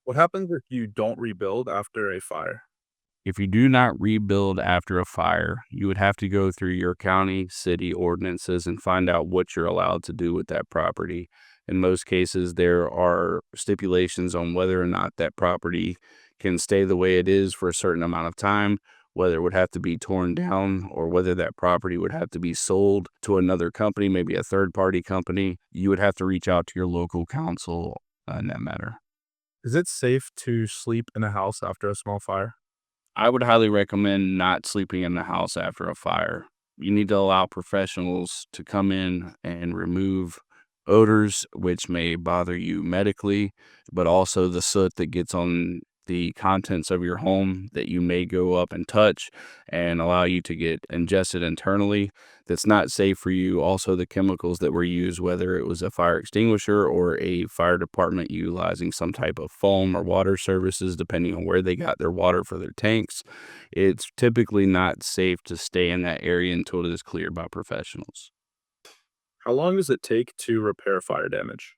What happens if you don't rebuild after a fire? If you do not rebuild after a fire, you would have to go through your county, city ordinances and find out what you're allowed to do with that property. In most cases, there are stipulations on whether or not that property can stay the way it is for a certain amount of time, whether it would have to be torn down or whether that property would have to be sold to another company, maybe a third party company. You would have to reach out to your local council in that matter. Is it safe to sleep in a house after a small fire? I would highly recommend not sleeping in the house after a fire. You need to allow professionals to come in and remove odors, which may bother you medically, but also the soot that gets on the contents of your home that you may go up and touch and allow you to get ingested internally. That's not safe for you. Also, the chemicals that were used, whether it was a fire extinguisher or a fire department utilizing some type of foam or water services, depending on where they got their water for their tanks, it's typically not safe to stay in that area until it is cleared by professionals. How long does it take to repair fire damage?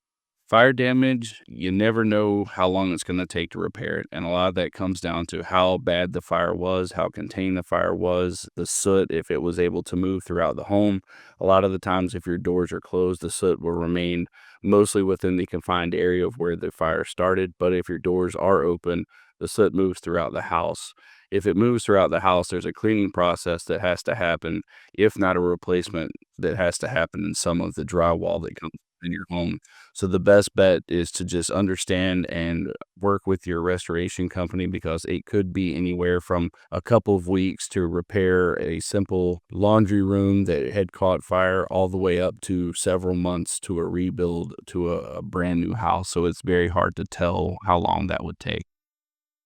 Fire damage, you never know how long it's going to take to repair it. And a lot of that comes down to how bad the fire was, how contained the fire was, the soot, if it was able to move throughout the home. A lot of the times, if your doors are closed, the soot will remain mostly within the confined area of where the fire started. But if your doors are open, the soot moves throughout the house. If it moves throughout the house, there's a cleaning process that has to happen, if not a replacement that has to happen in some of the drywall that comes in your home. So the best bet is to just understand and work with your restoration company because it could be anywhere from a couple of weeks to repair a simple laundry room that had caught fire all the way up to several months to a rebuild to a brand new house. So it's very hard to tell how long that would take.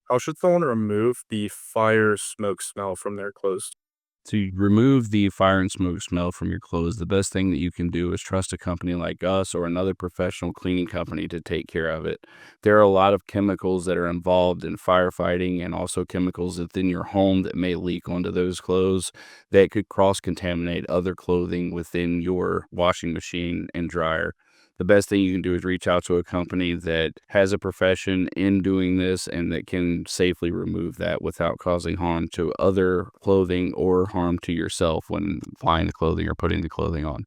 How should someone remove the fire smoke smell from their clothes? To remove the fire and smoke smell from your clothes, the best thing that you can do is trust a company like us or another professional cleaning company to take care of it. There are a lot of chemicals that are involved in firefighting and also chemicals within your home that may leak onto those clothes that could cross contaminate other clothing within your washing machine and dryer. The best thing you can do is reach out to a company that has a profession in doing this and that can safely remove that without causing harm to other clothing or harm to yourself when applying the clothing or putting the clothing on.